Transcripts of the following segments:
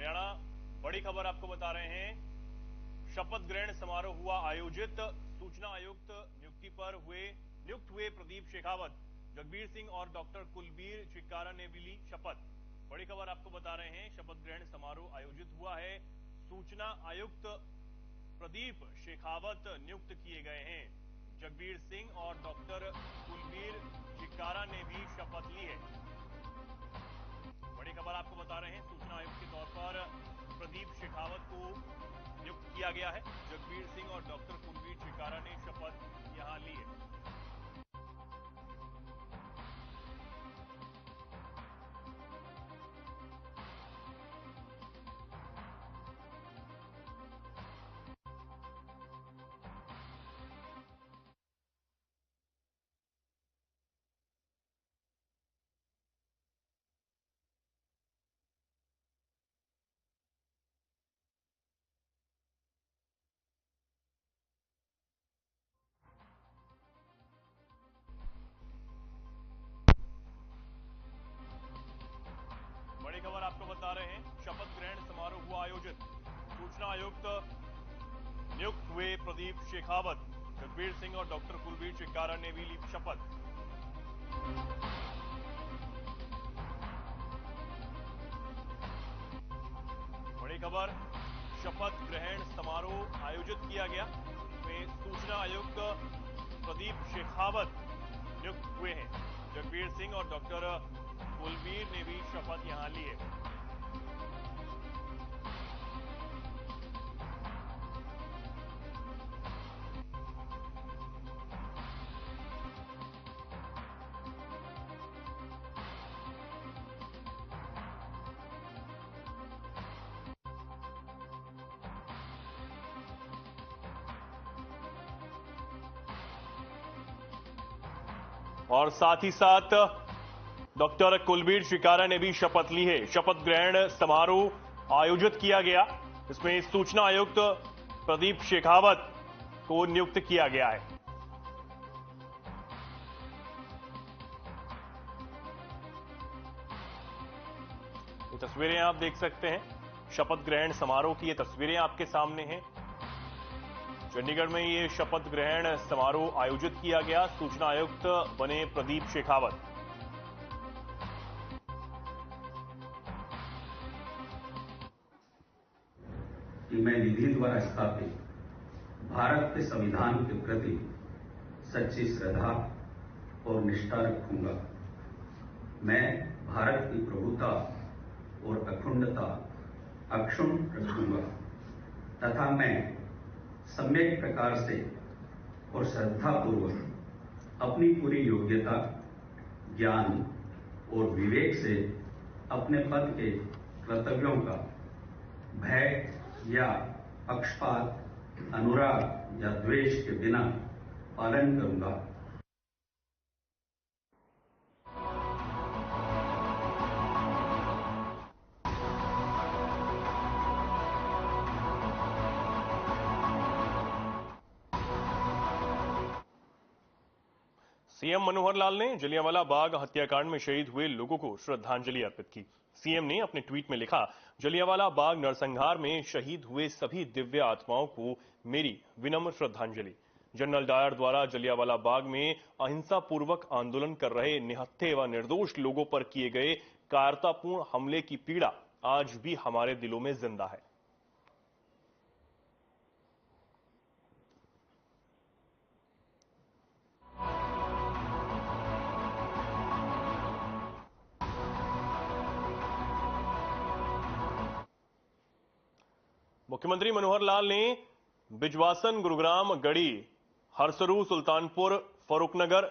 हरियाणा बड़ी खबर आपको बता रहे हैं। शपथ ग्रहण समारोह हुआ आयोजित। सूचना आयुक्त नियुक्ति पर नियुक्त हुए प्रदीप शेखावत, जगबीर सिंह और डॉक्टर कुलबीर चिक्कारा ने भी ली शपथ। बड़ी खबर आपको बता रहे हैं, शपथ ग्रहण समारोह आयोजित हुआ है। सूचना आयुक्त प्रदीप शेखावत नियुक्त किए गए हैं। जगबीर सिंह और डॉक्टर कुलबीर चिक्कारा ने भी शपथ ली है। बड़ी खबर आपको बता रहे हैं, सूचना आयुक्त के तौर पर प्रदीप शेखावत को नियुक्त किया गया है। जगबीर सिंह और डॉक्टर कुलबीर चिक्कारा ने शपथ यहां ली है। बड़ी खबर आपको बता रहे हैं, शपथ ग्रहण समारोह हुआ आयोजित। सूचना आयुक्त नियुक्त हुए प्रदीप शेखावत, जगबीर सिंह और डॉक्टर कुलबीर चिक्कारा ने भी ली शपथ। बड़ी खबर, शपथ ग्रहण समारोह आयोजित किया गया। इसमें सूचना आयुक्त प्रदीप शेखावत नियुक्त हुए हैं। जगबीर सिंह और डॉक्टर कुलबीर ने भी शपथ यहां ली है। और साथ ही साथ डॉक्टर कुलबीर चिक्कारा ने भी शपथ ली है। शपथ ग्रहण समारोह आयोजित किया गया। इसमें सूचना आयुक्त प्रदीप शेखावत को नियुक्त किया गया है। ये तस्वीरें आप देख सकते हैं, शपथ ग्रहण समारोह की ये तस्वीरें आपके सामने हैं। चंडीगढ़ में ये शपथ ग्रहण समारोह आयोजित किया गया। सूचना आयुक्त बने प्रदीप शेखावत। कि मैं विधि द्वारा स्थापित भारत के संविधान के प्रति सच्ची श्रद्धा और निष्ठा रखूंगा। मैं भारत की प्रभुता और अखंडता अक्षुण्ण रखूंगा तथा मैं सम्यक प्रकार से और श्रद्धापूर्वक अपनी पूरी योग्यता, ज्ञान और विवेक से अपने पद के कर्तव्यों का भय या पक्षपात, अनुराग या द्वेष के बिना पालन करूंगा। सीएम मनोहर लाल ने जलियांवाला बाग हत्याकांड में शहीद हुए लोगों को श्रद्धांजलि अर्पित की। सीएम ने अपने ट्वीट में लिखा, जलियांवाला बाग नरसंहार में शहीद हुए सभी दिव्य आत्माओं को मेरी विनम्र श्रद्धांजलि। जनरल डायर द्वारा जलियांवाला बाग में अहिंसा पूर्वक आंदोलन कर रहे निहत्थे व निर्दोष लोगों पर किए गए कायरतापूर्ण हमले की पीड़ा आज भी हमारे दिलों में जिंदा है। मुख्यमंत्री मनोहर लाल ने बिजवासन, गुरुग्राम, गढ़ी, हरसरू, सुल्तानपुर, फरुखनगर,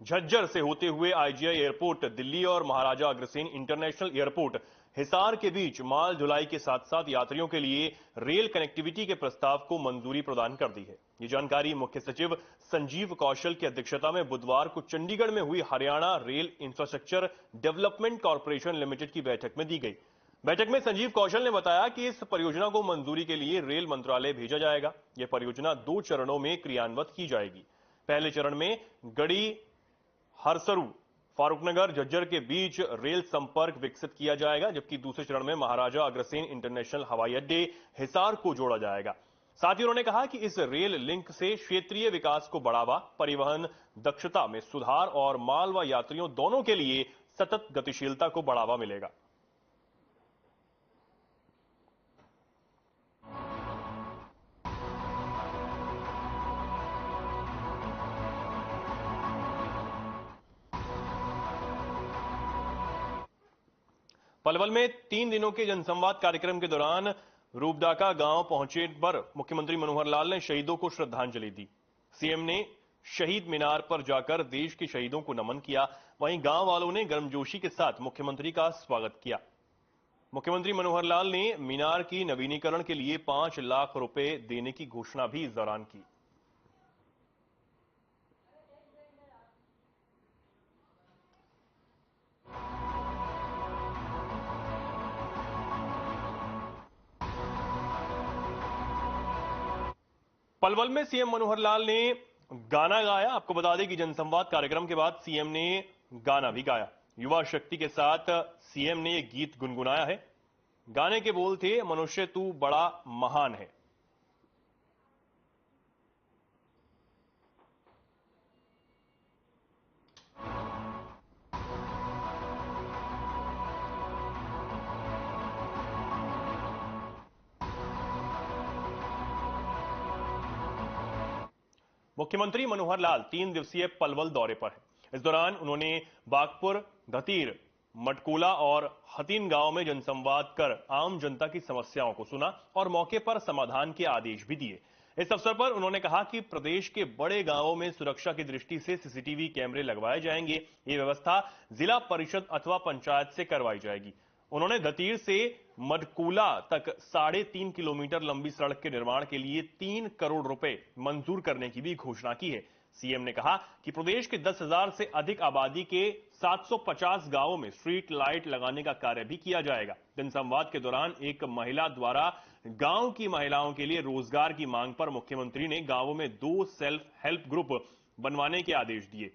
झज्जर से होते हुए आईजीआई एयरपोर्ट दिल्ली और महाराजा अग्रसेन इंटरनेशनल एयरपोर्ट हिसार के बीच माल ढुलाई के साथ साथ यात्रियों के लिए रेल कनेक्टिविटी के प्रस्ताव को मंजूरी प्रदान कर दी है। ये जानकारी मुख्य सचिव संजीव कौशल की अध्यक्षता में बुधवार को चंडीगढ़ में हुई Haryana rail infrastructure development corporation limited की बैठक में दी गई। बैठक में संजीव कौशल ने बताया कि इस परियोजना को मंजूरी के लिए रेल मंत्रालय भेजा जाएगा। यह परियोजना 2 चरणों में क्रियान्वित की जाएगी। पहले चरण में गढ़ी, हरसरू, फारूकनगर झज्जर के बीच रेल संपर्क विकसित किया जाएगा, जबकि दूसरे चरण में महाराजा अग्रसेन इंटरनेशनल हवाई अड्डे हिसार को जोड़ा जाएगा। साथ ही उन्होंने कहा कि इस रेल लिंक से क्षेत्रीय विकास को बढ़ावा, परिवहन दक्षता में सुधार और माल व यात्रियों दोनों के लिए सतत गतिशीलता को बढ़ावा मिलेगा। पलवल में 3 दिनों के जनसंवाद कार्यक्रम के दौरान रूपडाका गांव पहुंचे पर मुख्यमंत्री मनोहर लाल ने शहीदों को श्रद्धांजलि दी। सीएम ने शहीद मीनार पर जाकर देश के शहीदों को नमन किया। वहीं गांव वालों ने गर्मजोशी के साथ मुख्यमंत्री का स्वागत किया। मुख्यमंत्री मनोहर लाल ने मीनार की नवीनीकरण के लिए 5 लाख रुपए देने की घोषणा भी इस दौरान की। पलवल में सीएम मनोहर लाल ने गाना गाया। आपको बता दें कि जनसंवाद कार्यक्रम के बाद सीएम ने गाना भी गाया। युवा शक्ति के साथ सीएम ने यह गीत गुनगुनाया है। गाने के बोल थे, मनुष्य तू बड़ा महान है। मुख्यमंत्री मनोहर लाल 3 दिवसीय पलवल दौरे पर हैं। इस दौरान उन्होंने बागपुर, धतीर, मटकोला और हतीन गांव में जनसंवाद कर आम जनता की समस्याओं को सुना और मौके पर समाधान के आदेश भी दिए। इस अवसर पर उन्होंने कहा कि प्रदेश के बड़े गांवों में सुरक्षा की दृष्टि से सीसीटीवी कैमरे लगवाए जाएंगे। ये व्यवस्था जिला परिषद अथवा पंचायत से करवाई जाएगी। उन्होंने धतीर से मटकुला तक 3.5 किलोमीटर लंबी सड़क के निर्माण के लिए 3 करोड़ रुपए मंजूर करने की भी घोषणा की है। सीएम ने कहा कि प्रदेश के 10,000 से अधिक आबादी के 750 गांवों में स्ट्रीट लाइट लगाने का कार्य भी किया जाएगा। जनसंवाद के दौरान एक महिला द्वारा गांव की महिलाओं के लिए रोजगार की मांग पर मुख्यमंत्री ने गांवों में 2 सेल्फ हेल्प ग्रुप बनवाने के आदेश दिए।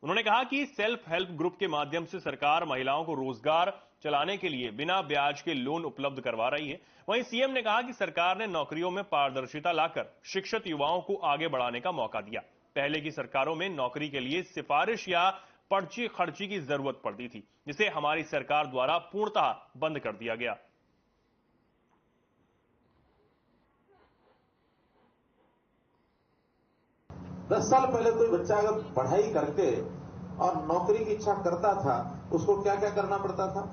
उन्होंने कहा कि सेल्फ हेल्प ग्रुप के माध्यम से सरकार महिलाओं को रोजगार चलाने के लिए बिना ब्याज के लोन उपलब्ध करवा रही है। वहीं सीएम ने कहा कि सरकार ने नौकरियों में पारदर्शिता लाकर शिक्षित युवाओं को आगे बढ़ाने का मौका दिया। पहले की सरकारों में नौकरी के लिए सिफारिश या पर्ची खर्ची की जरूरत पड़ती थी, जिसे हमारी सरकार द्वारा पूर्णतः बंद कर दिया गया। 10 साल पहले कोई बच्चा अगर पढ़ाई करके और नौकरी की इच्छा करता था, उसको क्या क्या करना पड़ता था?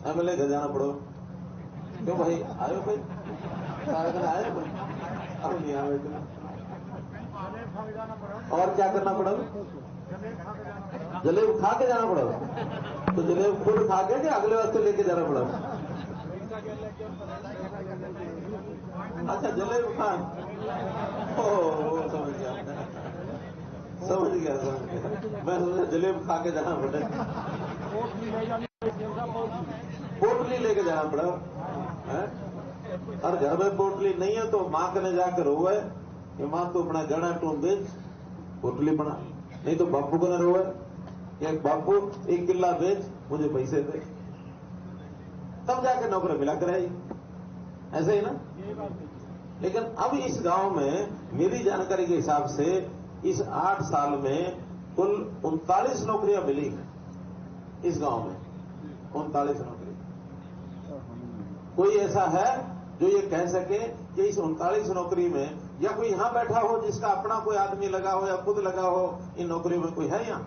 एमएलए घर जाना पड़ो। क्यों भाई आयो भाई? सारे दिन आए अब नहीं आए। और क्या करना पड़ो? जलेब खा के जाना पड़ो। तो जलेब खुद खा के अगले वास्ते लेके जाना पड़ो। अच्छा जलेब खान, समझ गया समझ गया। मैं सोचा जलेब खा के जाना पड़े, पोटली लेके जाना पड़ा। और घर में पोटली नहीं है तो मां कने जाकर रोवे कि मां तू अपना गणा टू बेच, पोटली बना। नहीं तो बापू कने रोवे कि बापू 1 किला बेच, मुझे पैसे दे। तब जाके नौकरी मिला कराई। ऐसे ही ना? लेकिन अब इस गांव में मेरी जानकारी के हिसाब से इस 8 साल में कुल 39 नौकरियां मिली इस गांव में। 39 नौकरी। कोई ऐसा है जो ये कह सके कि इस 39 नौकरी में या कोई यहां बैठा हो जिसका अपना कोई आदमी लगा हो या खुद लगा हो, इन नौकरियों में कोई है यहां?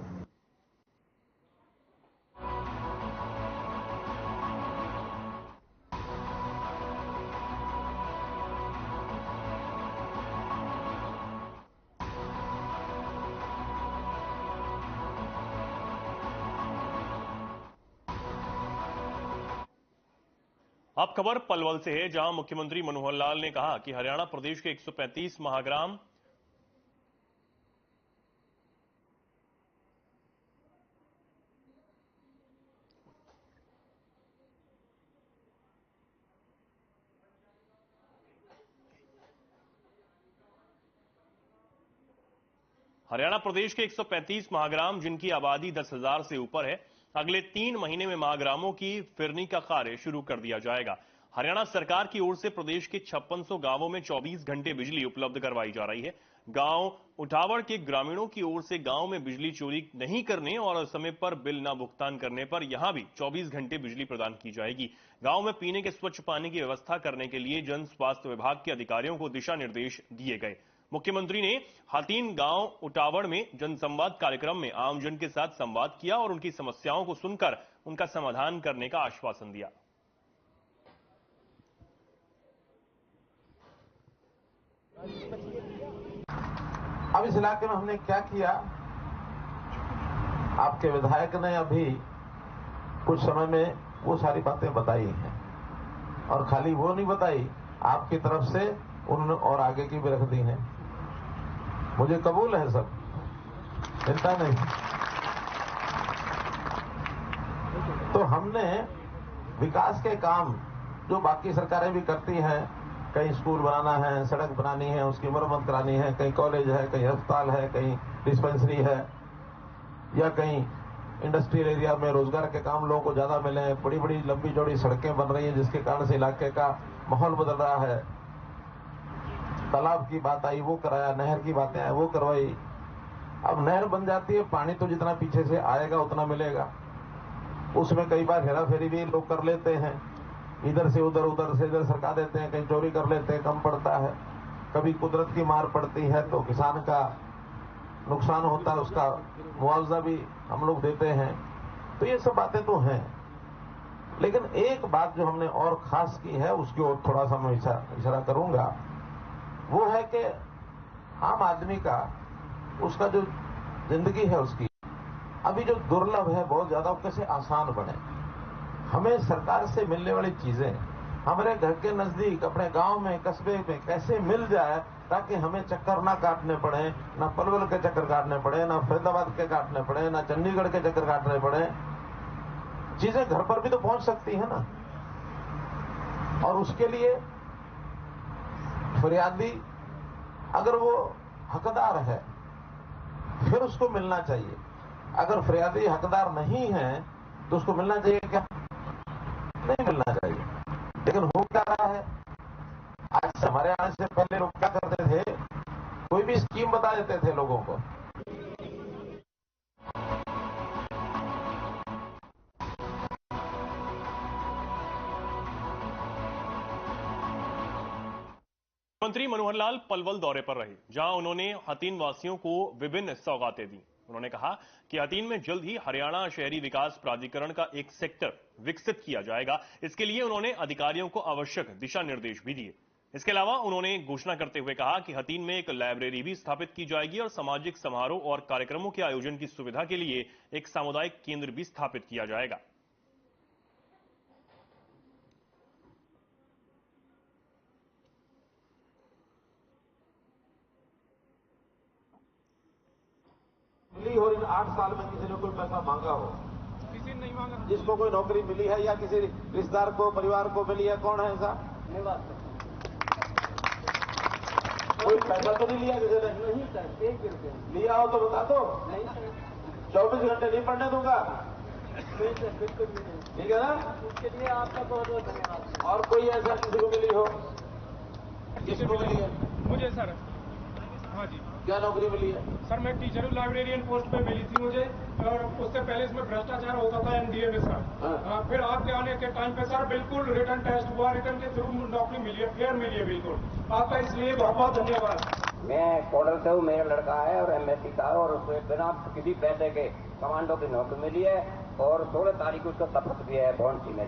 अब खबर पलवल से है, जहां मुख्यमंत्री मनोहर लाल ने कहा कि हरियाणा प्रदेश के 135 महाग्राम हरियाणा प्रदेश के 135 महाग्राम जिनकी आबादी 10,000 से ऊपर है, अगले 3 महीने में महाग्रामों की फिरनी का कार्य शुरू कर दिया जाएगा। हरियाणा सरकार की ओर से प्रदेश के 5600 गांवों में 24 घंटे बिजली उपलब्ध करवाई जा रही है। गांव उठावड़ के ग्रामीणों की ओर से गांव में बिजली चोरी नहीं करने और समय पर बिल न भुगतान करने पर यहां भी 24 घंटे बिजली प्रदान की जाएगी। गांव में पीने के स्वच्छ पानी की व्यवस्था करने के लिए जन स्वास्थ्य विभाग के अधिकारियों को दिशा निर्देश दिए गए। मुख्यमंत्री ने हातीन गांव उटावड़ में जनसंवाद कार्यक्रम में आमजन के साथ संवाद किया और उनकी समस्याओं को सुनकर उनका समाधान करने का आश्वासन दिया। अब इस इलाके में हमने क्या किया, आपके विधायक ने अभी कुछ समय में वो सारी बातें बताई हैं, और खाली वो नहीं बताई, आपकी तरफ से उन्होंने और आगे की भी रख दी हैं। मुझे कबूल है, सब चिंता नहीं। तो हमने विकास के काम जो बाकी सरकारें भी करती हैं, कहीं स्कूल बनाना है, सड़क बनानी है, उसकी मरम्मत करानी है, कहीं कॉलेज है, कहीं अस्पताल है, कहीं डिस्पेंसरी है, या कहीं इंडस्ट्रियल एरिया में रोजगार के काम लोगों को ज्यादा मिले, बड़ी बड़ी लंबी चौड़ी सड़कें बन रही हैं जिसके कारण से इलाके का माहौल बदल रहा है। तालाब की बात आई, वो कराया, नहर की बातें आई, वो करवाई। अब नहर बन जाती है, पानी तो जितना पीछे से आएगा उतना मिलेगा। उसमें कई बार हेरा फेरी भी लोग कर लेते हैं, इधर से उधर, उधर से इधर सरका देते हैं, कहीं चोरी कर लेते हैं, कम पड़ता है। कभी कुदरत की मार पड़ती है तो किसान का नुकसान होता है, उसका मुआवजा भी हम लोग देते हैं। तो ये सब बातें तो हैं, लेकिन एक बात जो हमने और खास की है उसकी ओर थोड़ा सा मैं इशारा करूंगा, वो है कि आम आदमी का, उसका जो जिंदगी है उसकी अभी जो दुर्लभ है बहुत ज्यादा, वो कैसे आसान बने। हमें सरकार से मिलने वाली चीजें हमारे घर के नजदीक, अपने गांव में, कस्बे में कैसे मिल जाए, ताकि हमें चक्कर ना काटने पड़े, ना पलवल के चक्कर काटने पड़े, ना फरीदाबाद के काटने पड़े, ना चंडीगढ़ के चक्कर काटने पड़े। चीजें घर पर भी तो पहुंच सकती है ना। और उसके लिए फरियादी अगर वो हकदार है फिर उसको मिलना चाहिए। अगर फरियादी हकदार नहीं है तो उसको मिलना चाहिए क्या? नहीं मिलना चाहिए। लेकिन हो क्या रहा है, आज से हमारे आने से पहले लोग क्या करते थे, कोई भी स्कीम बता देते थे लोगों को। मंत्री मनोहर लाल पलवल दौरे पर रहे, जहां उन्होंने हतीन वासियों को विभिन्न सौगातें दी। उन्होंने कहा कि हतीन में जल्द ही हरियाणा शहरी विकास प्राधिकरण का एक सेक्टर विकसित किया जाएगा। इसके लिए उन्होंने अधिकारियों को आवश्यक दिशा निर्देश भी दिए। इसके अलावा उन्होंने घोषणा करते हुए कहा कि हतीन में एक लाइब्रेरी भी स्थापित की जाएगी और सामाजिक समारोह और कार्यक्रमों के आयोजन की सुविधा के लिए एक सामुदायिक केंद्र भी स्थापित किया जाएगा। और इन 8 साल में किसी ने कोई पैसा मांगा हो? किसी ने नहीं मांगा। जिसको कोई नौकरी मिली है या किसी रिश्तेदार को, परिवार को मिली है, कौन है ऐसा? कोई पैसा तो नहीं लिया किसी ने? नहीं सर, 1 रुपया लिया हो तो बता दो। नहीं सर। 24 घंटे नहीं पढ़ने दूंगा। नहीं सर, बिल्कुल भी नहीं। ठीक है ना? उसके लिए आपका बहुत बहुत धन्यवाद। और कोई ऐसा किसी को मिली हो? किसको मिली है? मुझे सर, हाँ जी, क्या नौकरी मिली है? सर मैं टीचर लाइब्रेरियन पोस्ट पे मिली थी मुझे, और उससे पहले इसमें भ्रष्टाचार होता था एनडीए में सर। फिर आपके आने के टाइम पे सर बिल्कुल रिटर्न टेस्ट हुआ, रिटर्न के थ्रू नौकरी मिली है, फेयर मिली है बिल्कुल। आपका इसलिए बहुत बहुत धन्यवाद। मैं कोडर से हूँ, मेरा लड़का है और एमएससी का है, और उसको बिना किसी पैसे के कमांडो की नौकरी मिली है, और 16 तारीख को उसका शपथ भी है भौंसी में।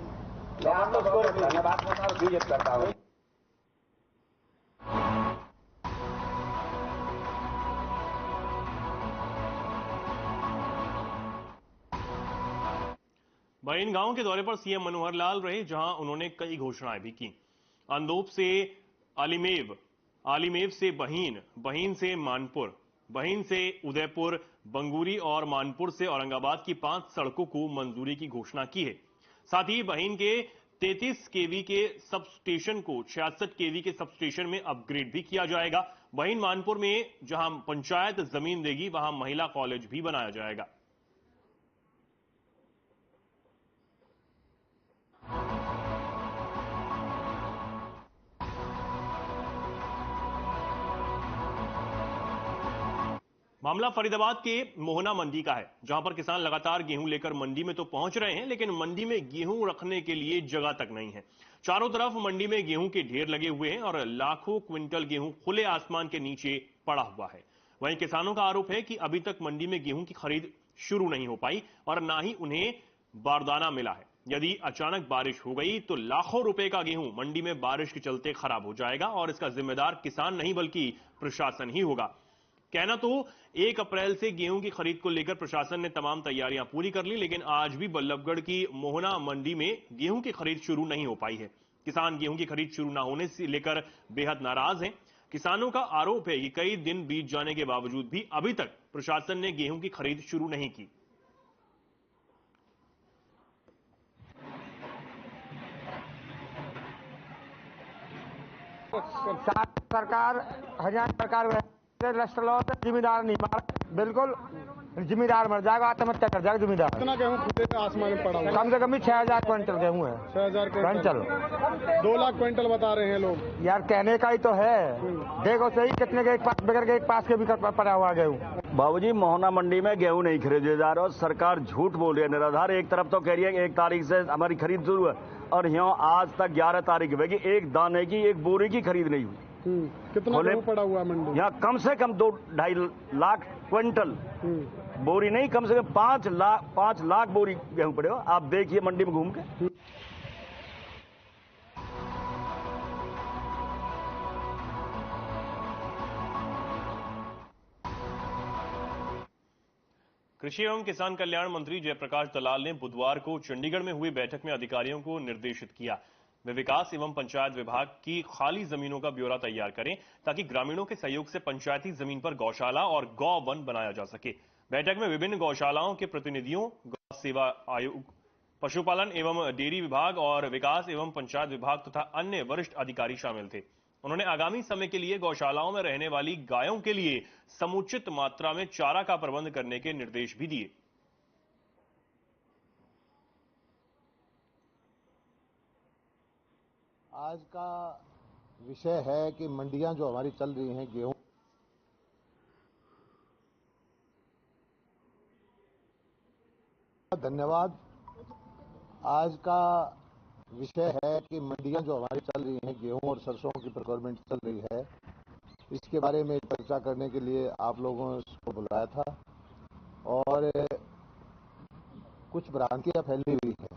मैं आपको बहुत धन्यवाद करता हूँ, विजिट करता हूँ। बहीन गांव के दौरे पर सीएम मनोहर लाल रहे, जहां उन्होंने कई घोषणाएं भी की। अंदोप से आलिमेव, आलिमेव से बहीन, बहीन से मानपुर, बहीन से उदयपुर, बंगूरी और मानपुर से औरंगाबाद की 5 सड़कों को मंजूरी की घोषणा की है। साथ ही बहीन के 33 केवी के सबस्टेशन को 66 केवी के सबस्टेशन में अपग्रेड भी किया जाएगा। वहीं मानपुर में जहां पंचायत जमीन देगी वहां महिला कॉलेज भी बनाया जाएगा। मामला फरीदाबाद के मोहना मंडी का है, जहां पर किसान लगातार गेहूं लेकर मंडी में तो पहुंच रहे हैं, लेकिन मंडी में गेहूं रखने के लिए जगह तक नहीं है। चारों तरफ मंडी में गेहूं के ढेर लगे हुए हैं और लाखों क्विंटल गेहूं खुले आसमान के नीचे पड़ा हुआ है। वहीं किसानों का आरोप है कि अभी तक मंडी में गेहूं की खरीद शुरू नहीं हो पाई और ना ही उन्हें बारदाना मिला है। यदि अचानक बारिश हो गई तो लाखों रुपए का गेहूं मंडी में बारिश के चलते खराब हो जाएगा और इसका जिम्मेदार किसान नहीं बल्कि प्रशासन ही होगा। कहना तो 1 अप्रैल से गेहूं की खरीद को लेकर प्रशासन ने तमाम तैयारियां पूरी कर ली, लेकिन आज भी बल्लभगढ़ की मोहना मंडी में गेहूं की खरीद शुरू नहीं हो पाई है। किसान गेहूं की खरीद शुरू न होने से लेकर बेहद नाराज हैं। किसानों का आरोप है कि कई दिन बीत जाने के बावजूद भी अभी तक प्रशासन ने गेहूं की खरीद शुरू नहीं की। सरकार हरियाणा सरकार जिम्मेदार नहीं मार, बिल्कुल जिम्मेदार मर जाएगा, आत्महत्या कर जाएगा जिम्मेदार। कितना गेहूं खुले आसमान में पड़ा हुआ? कम से कम 6000 क्विंटल गेहूं है। 6000 क्विंटल 2 लाख क्विंटल बता रहे हैं लोग। यार कहने का ही तो है, देखो सही कितने के बगैर के एक पास के भी पड़ा हुआ गेहूं। बाबूजी मोहना मंडी में गेहूं नहीं खरीदे जा रहे, सरकार झूठ बोल रही है निराधार। एक तरफ तो कह रही है 1 तारीख से हमारी खरीद शुरू है और यहाँ आज तक 11 तारीख हुई, एक दाने की 1 बोरी की खरीद नहीं हुई। कितना गेहूं पड़ा हुआ मंडी? यहाँ कम से कम 2-2.5 लाख क्विंटल बोरी नहीं, कम से कम 5 लाख बोरी गेहूं पड़े हो। आप देखिए मंडी में घूम के। कृषि एवं किसान कल्याण मंत्री जयप्रकाश दलाल ने बुधवार को चंडीगढ़ में हुई बैठक में अधिकारियों को निर्देशित किया वे विकास एवं पंचायत विभाग की खाली जमीनों का ब्यौरा तैयार करें ताकि ग्रामीणों के सहयोग से पंचायती जमीन पर गौशाला और गौ वन बनाया जा सके। बैठक में विभिन्न गौशालाओं के प्रतिनिधियों, गौ सेवा आयोग, पशुपालन एवं डेयरी विभाग और विकास एवं पंचायत विभाग तथा अन्य वरिष्ठ अधिकारी शामिल थे। उन्होंने आगामी समय के लिए गौशालाओं में रहने वाली गायों के लिए समुचित मात्रा में चारा का प्रबंध करने के निर्देश भी दिए। आज का विषय है कि मंडियां जो हमारी चल रही हैं गेहूं, धन्यवाद। आज का विषय है कि मंडियां जो हमारी चल रही हैं गेहूं और सरसों की प्रोक्योरमेंट चल रही है, इसके बारे में चर्चा करने के लिए आप लोगों को बुलाया था और कुछ भ्रांतियां फैली हुई है,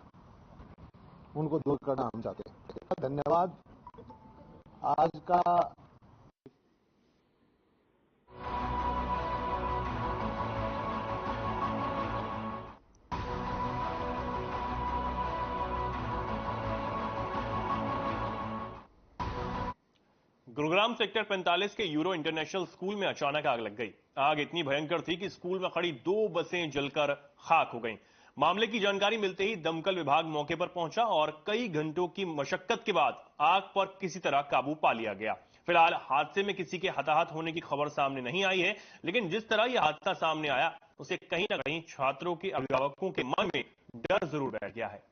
उनको दूर करना हम चाहते हैं। धन्यवाद। आज का गुरुग्राम सेक्टर 45 के यूरो इंटरनेशनल स्कूल में अचानक आग लग गई। आग इतनी भयंकर थी कि स्कूल में खड़ी 2 बसें जलकर खाक हो गईं। मामले की जानकारी मिलते ही दमकल विभाग मौके पर पहुंचा और कई घंटों की मशक्कत के बाद आग पर किसी तरह काबू पा लिया गया। फिलहाल हादसे में किसी के हताहत होने की खबर सामने नहीं आई है, लेकिन जिस तरह यह हादसा सामने आया उसे कहीं ना कहीं छात्रों के अभिभावकों के मन में डर जरूर बैठ गया है।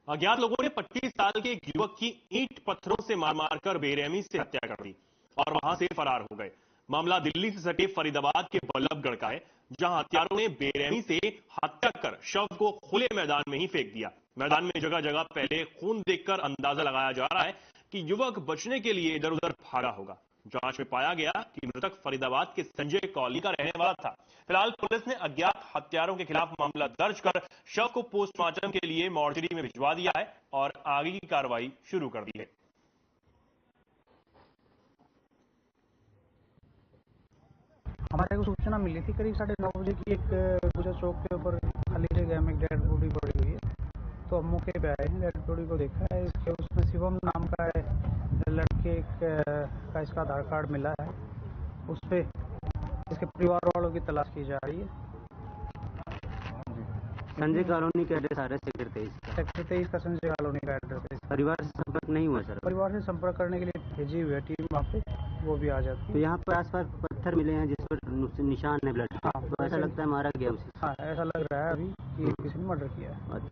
अज्ञात लोगों ने 25 साल के एक युवक की ईंट पत्थरों से मार मारकर बेरहमी से हत्या कर दी और वहां से फरार हो गए। मामला दिल्ली से सटे फरीदाबाद के बल्लभगढ़ का है, जहां हत्यारों ने बेरहमी से हत्या कर शव को खुले मैदान में ही फेंक दिया। मैदान में जगह जगह पहले खून देखकर अंदाजा लगाया जा रहा है कि युवक बचने के लिए इधर उधर भागा होगा। जांच में पाया गया कि मृतक फरीदाबाद के संजय कॉलोनी का रहने वाला था। फिलहाल पुलिस ने अज्ञात हत्यारों के खिलाफ मामला दर्ज कर शव को पोस्टमार्टम के लिए मॉर्चरी में भिजवा दिया है और आगे की कार्रवाई शुरू कर दी है। हमारे को सूचना मिली थी करीब 9:30 बजे की एक गुजर चौक के ऊपर खाली जगह में डेड बॉडी पड़ी हुई है। तो हम मौके पे आए हैं, डेड बॉडी को देखा है। इसके उसमें शिवम नाम का लड़के का इसका आधार कार्ड मिला है। उस पे इसके परिवार वालों की तलाश की जा रही है। संजय कॉलोनी का एड्रेस आ रहा है सेक्टर 23 का संजय कॉलोनी का एड्रेस है। परिवार से संपर्क नहीं हुआ सर? परिवार से संपर्क करने के लिए भेजी हुई है टीम वहाँ पे, वो भी आ जाती है। तो यहाँ पर आसपास पत्थर मिले हैं जिस पर निशान है ब्लड। हाँ, तो ऐसा लगता है मारा गया उसे। हाँ, ऐसा लग रहा है अभी कि किसी ने मर्डर किया है।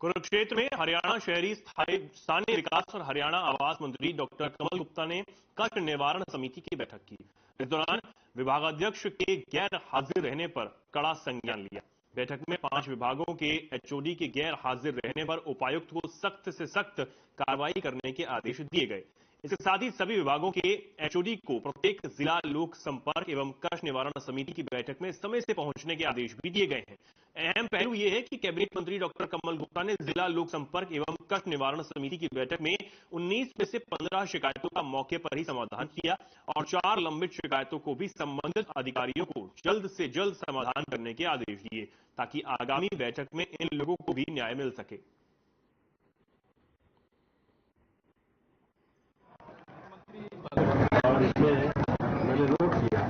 कुरुक्षेत्र में हरियाणा शहरी स्थानीय विकास और हरियाणा आवास मंत्री डॉक्टर कमल गुप्ता ने कष्ट निवारण समिति की बैठक की। इस दौरान विभागाध्यक्ष के गैर हाजिर रहने पर कड़ा संज्ञान लिया। बैठक में 5 विभागों के एचओडी के गैर हाजिर रहने पर उपायुक्त को सख्त से सख्त कार्रवाई करने के आदेश दिए गए। इसके साथ ही सभी विभागों के एचओडी को प्रत्येक जिला लोक संपर्क एवं कष्ट निवारण समिति की बैठक में समय से पहुंचने के आदेश भी दिए गए हैं। अहम पहलू यह है कि कैबिनेट मंत्री डॉक्टर कमल गुप्ता ने जिला लोक संपर्क एवं कष्ट निवारण समिति की बैठक में 19 में से 15 शिकायतों का मौके पर ही समाधान किया और 4 लंबित शिकायतों को भी संबंधित अधिकारियों को जल्द से जल्द समाधान करने के आदेश दिए ताकि आगामी बैठक में इन लोगों को भी न्याय मिल सके। और इसमें मैंने नोट किया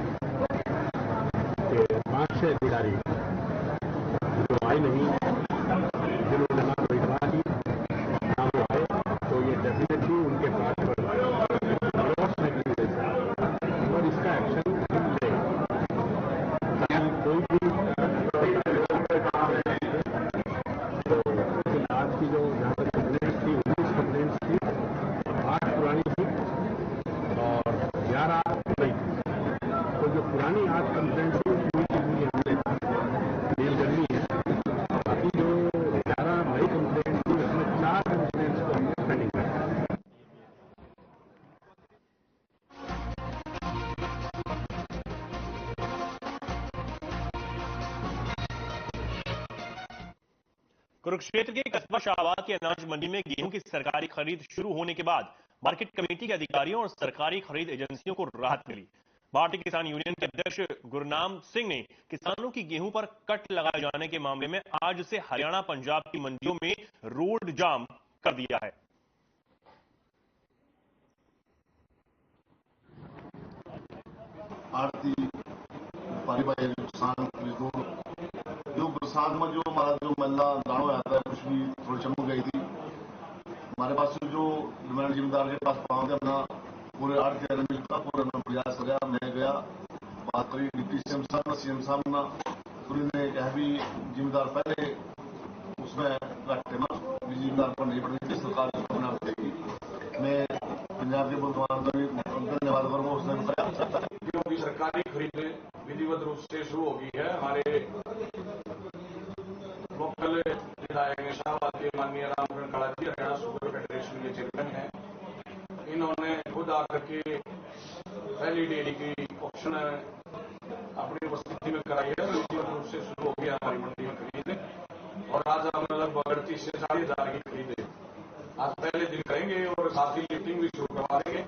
कि 5 से अधिकारी जो आए नहीं, जिन्होंने ना कोई दवा की ना वो आए, तो ये डेफिनेटली उनके पास पर क्रॉस नेग्लिजेंस है और इसका एक्शन हम लेंगे। कोई भी तो आज की जो जहाँ तक कंप्लेंट्स थी 19 कंप्लेंट्स थी, 8 पुरानी थी और 11 नई थी। तो जो पुरानी 8 कंप्लेंट्स थी पूरी की पूरी हमने डील करनी है। बाकी जो 11 नई कंप्लेंट्स थी उसमें 4 कंप्लेंट्स को हम पेंडिंग कर रहे हैं। कुरुक्षेत्र के कस्बा शाहबाद की अनाज मंडी में गेहूं की सरकारी खरीद शुरू होने के बाद मार्केट कमेटी के अधिकारियों और सरकारी खरीद एजेंसियों को राहत मिली। भारतीय किसान यूनियन के अध्यक्ष गुरनाम सिंह ने किसानों की गेहूं पर कट लगाए जाने के मामले में आज से हरियाणा पंजाब की मंडियों में रोड जाम कर दिया है। आरती पारिवारिक किसान मजदूर जो बरसात में जो हमारा जो मल्ला दानो आता है कुछ भी थोड़ी चमक गई थी। हमारे पास जो डिमांड जिम्मेदार के पास पहुंच गया अपना पूरे आरती मिलता पूरा प्रयास कराया। मैं गया बात करी डिप्टी सीएम साहब ने, सीएम साहब ने पूरी ने कहा भी जिम्मेदार पहले उसमें रखते ना जिम्मेदार पर नहीं पड़ती थी, सरकार उसको बना देगी। मैं पंजाब के मुख्यमंत्री का भी धन्यवाद करूंगा। उसने बताया क्योंकि सरकारी खरीद विधिवत रूप से शुरू हो गई है। हमारे लोकल विधायक ने शाहबाद के माननीय रामकरण काला जी हरियाणा शुगर फेडरेशन के चेयरमैन हैं, इन्होंने खुद आकर के पहली डेयरी की ऑप्शन अपनी उपस्थिति में कराई है। विधिवत रूप से शुरू हो गया हमारी मंडी में खरीद और आज हमने लगभग 38 से 40,000 की खरीद आज पहले दिन करेंगे और साथ ही लिफ्टिंग भी शुरू करवा देंगे।